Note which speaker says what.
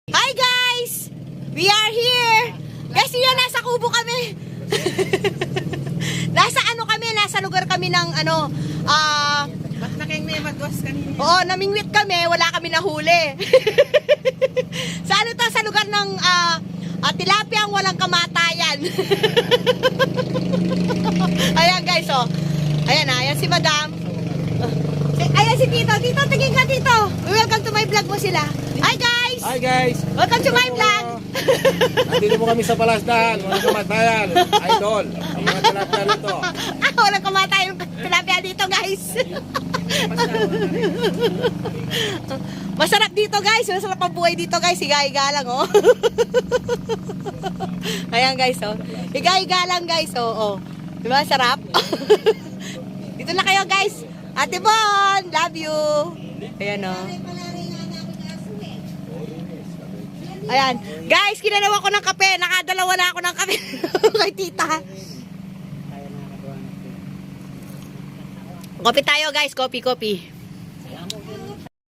Speaker 1: Hi guys! We are here! Guys, yun, nasa Kubo kami. Nasa lugar kami ng
Speaker 2: Ba't na kayong may magwas kanina?
Speaker 1: oo, namingwit kami, wala kami nahuli. Sa lugar ng tilapia ang walang kamatayan. Ayan guys, oh. Ayan si Madam. Ayan si Tito. Tito, tingin ka dito. Welcome to my vlog mo sila. Hi guys!
Speaker 3: Hi guys!
Speaker 1: Welcome to my vlog.
Speaker 3: Nandito po kami sa Palasdan, walang kamatayan, idol. Ang mga tilapia nito.
Speaker 1: Walang kamatayan yung tilapia dito guys. Masarap dito guys. Masarap ang buhay dito guys. Higa-higa lang oh. Ayan guys oh. Higa-higa lang guys oh. Diba sarap? Dito na kayo guys. Ate Bon, love you. Ayan oh. Ayan. Guys, kinanawa ko ng kape. Nakadalawa na ako ng kape kay tita. Kopi tayo guys. Kopi.